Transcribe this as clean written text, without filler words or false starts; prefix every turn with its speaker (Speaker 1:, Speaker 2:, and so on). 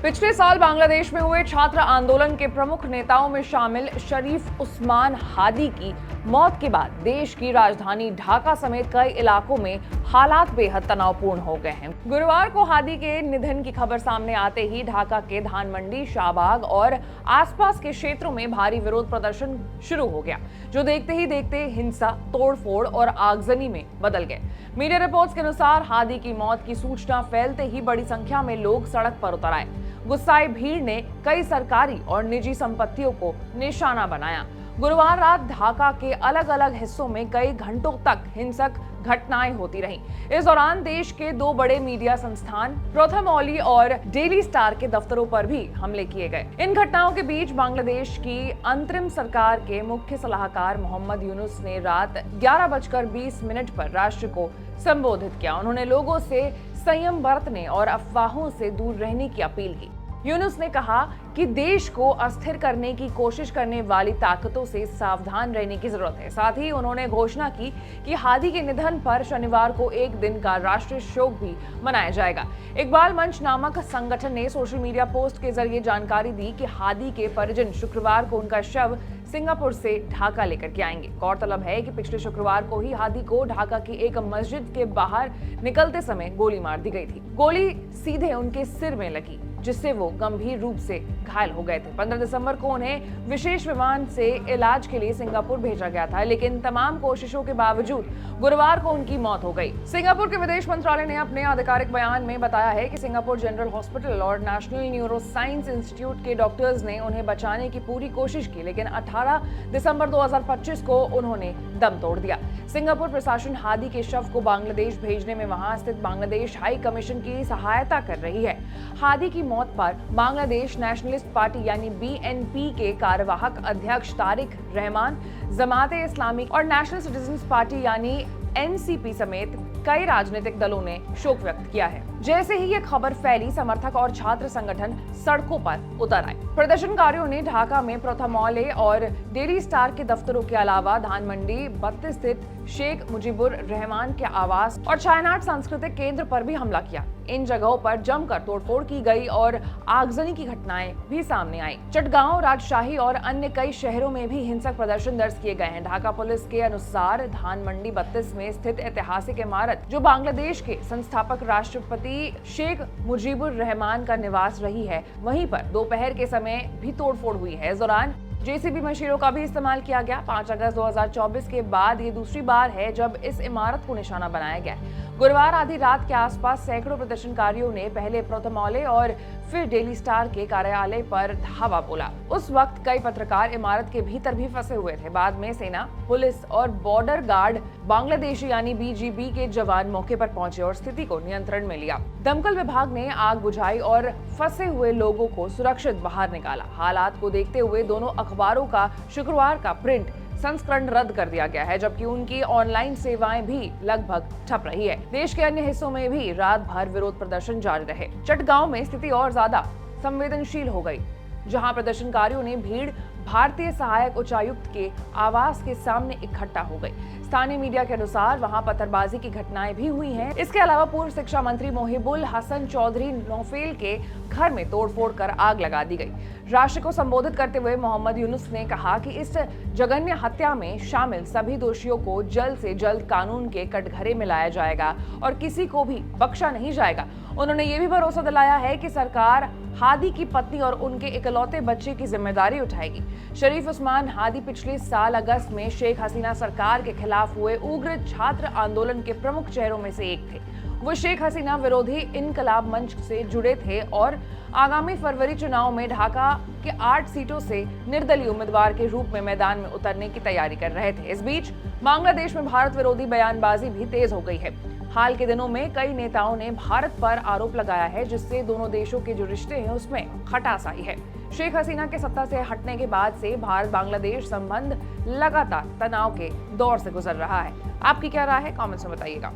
Speaker 1: पिछले साल बांग्लादेश में हुए छात्र आंदोलन के प्रमुख नेताओं में शामिल शरीफ उस्मान हादी की मौत के बाद देश की राजधानी ढाका समेत कई इलाकों में हालात बेहद तनावपूर्ण हो गए हैं। गुरुवार को हादी के निधन की खबर सामने आते ही ढाका के धानमंडी, शाहबाग और आसपास के क्षेत्रों में भारी विरोध प्रदर्शन शुरू हो गया, जो देखते ही देखते हिंसा, तोड़फोड़ और आगजनी में बदल गए। मीडिया रिपोर्ट्स के अनुसार हादी की मौत की सूचना फैलते ही बड़ी संख्या में लोग सड़क पर उतर आए। गुस्साई भीड़ ने कई सरकारी और निजी संपत्तियों को निशाना बनाया। गुरुवार रात ढाका के अलग अलग हिस्सों में कई घंटों तक हिंसक घटनाएं होती रहीं। इस दौरान देश के दो बड़े मीडिया संस्थान प्रथम ओली और डेली स्टार के दफ्तरों पर भी हमले किए गए। इन घटनाओं के बीच बांग्लादेश की अंतरिम सरकार के मुख्य सलाहकार मोहम्मद यूनुस ने रात 11:20 पर राष्ट्र को संबोधित किया। उन्होंने लोगों से संयम बरतने और अफवाहों से दूर रहने की अपील की। यूनुस ने कहा कि देश को अस्थिर करने की कोशिश करने वाली ताकतों से सावधान रहने की जरूरत है। साथ ही उन्होंने घोषणा की कि हादी के निधन पर शनिवार को एक दिन का राष्ट्रीय शोक भी मनाया जाएगा। इकबाल मंच नामक संगठन ने सोशल मीडिया पोस्ट के जरिए जानकारी दी कि हादी के परिजन शुक्रवार को उनका शव सिंगापुर से ढाका लेकर के आएंगे। गौरतलब है कि पिछले शुक्रवार को ही हादी को ढाका की एक मस्जिद के बाहर निकलते समय गोली मार दी गई थी। गोली सीधे उनके सिर में लगी, जिससे वो गंभीर रूप से घायल हो गए थे। 15 दिसंबर को उन्हें विशेष विमान से इलाज के लिए सिंगापुर भेजा गया था, लेकिन तमाम कोशिशों के बावजूद गुरुवार को उनकी मौत हो गई। सिंगापुर के विदेश मंत्रालय ने अपने आधिकारिक बयान में बताया है कि सिंगापुर जनरल हॉस्पिटल और नेशनल न्यूरो साइंस इंस्टीट्यूट के डॉक्टर्स ने उन्हें बचाने की पूरी कोशिश की, लेकिन 18 दिसंबर 2025 को उन्होंने दम तोड़ दिया। सिंगापुर प्रशासन हादी के शव को बांग्लादेश भेजने में वहां स्थित बांग्लादेश हाई कमीशन की सहायता कर रही है। हादी की मौत पर बांग्लादेश नेशनलिस्ट पार्टी यानी बीएनपी के कार्यवाहक अध्यक्ष तारिक रहमान, जमाते इस्लामी और नेशनल सिटीजन्स पार्टी यानी एनसीपी समेत कई राजनीतिक दलों ने शोक व्यक्त किया है। जैसे ही ये खबर फैली, समर्थक और छात्र संगठन सड़कों पर उतर आए। प्रदर्शनकारियों ने ढाका में प्रथम ओले और डेली स्टार के दफ्तरों के अलावा धानमंडी 32 स्थित शेख मुजीबुर रहमान के आवास और चायनाट सांस्कृतिक केंद्र पर भी हमला किया। इन जगहों पर जमकर तोड़फोड़ की गई और आगजनी की घटनाएं भी सामने आई। चटगांव, राजशाही और अन्य कई शहरों में भी हिंसक प्रदर्शन दर्ज किए गए हैं। ढाका पुलिस के अनुसार धानमंडी 32 में स्थित ऐतिहासिक इमारत, जो बांग्लादेश के संस्थापक राष्ट्रपति शेख मुजीबुर रहमान का निवास रही है, वहीं पर दोपहर के समय भी तोड़फोड़ हुई है। इस दौरान जेसीबी मशीनों का भी इस्तेमाल किया गया। 5 अगस्त 2024 के बाद ये दूसरी बार है जब इस इमारत को निशाना बनाया गया। गुरुवार आधी रात के आसपास सैकड़ों प्रदर्शनकारियों ने पहले प्रथम ओले और फिर डेली स्टार के कार्यालय पर धावा बोला। उस वक्त कई पत्रकार इमारत के भीतर भी फंसे हुए थे। बाद में सेना, पुलिस और बॉर्डर गार्ड बांग्लादेशी यानी बीजीबी के जवान मौके पर पहुंचे और स्थिति को नियंत्रण में लिया। दमकल विभाग ने आग बुझाई और फंसे हुए लोगों को सुरक्षित बाहर निकाला। हालात को देखते हुए दोनों अखबारों का शुक्रवार का प्रिंट संस्करण रद्द कर दिया गया है, जबकि उनकी ऑनलाइन सेवाएं भी लगभग ठप रही है। देश के अन्य हिस्सों में भी रात भर विरोध प्रदर्शन जारी रहे। चटगांव में स्थिति और ज्यादा संवेदनशील हो गई, जहां प्रदर्शनकारियों ने भीड़ भारतीय सहायक उच्चायुक्त के आवास के सामने इकट्ठा हो गई। स्थानीय मीडिया के अनुसार वहां पत्थरबाजी की घटनाएं भी हुई हैं। इसके अलावा पूर्व शिक्षा मंत्री मोहिबुल हसन चौधरी नौफेल के घर में तोड़फोड़ कर आग लगा दी गई। राष्ट्र को संबोधित करते हुए मोहम्मद यूनुस ने कहा कि इस जघन्य हत्या में शामिल सभी दोषियों को जल्द से जल्द कानून के कटघरे में लाया जाएगा और किसी को भी बख्शा नहीं जाएगा। उन्होंने ये भी भरोसा दिलाया है कि सरकार हादी की पत्नी और उनके इकलौते बच्चे की जिम्मेदारी उठाएगी। शरीफ उस्मान हादी पिछले साल अगस्त में शेख हसीना सरकार के खिलाफ हुए उग्र छात्र आंदोलन के प्रमुख चेहरों में से एक थे। वो शेख हसीना विरोधी इनकलाब मंच से जुड़े थे और आगामी फरवरी चुनाव में ढाका के 8 सीटों से निर्दलीय उम्मीदवार के रूप में मैदान में उतरने की तैयारी कर रहे थे। इस बीच बांग्लादेश में भारत विरोधी बयानबाजी भी तेज हो गई है। हाल के दिनों में कई नेताओं ने भारत पर आरोप लगाया है, जिससे दोनों देशों के जो रिश्ते हैं उसमें खटास आई है। शेख हसीना के सत्ता से हटने के बाद से भारत बांग्लादेश संबंध लगातार तनाव के दौर से गुजर रहा है। आपकी क्या राय है? कमेंट्स में बताइएगा।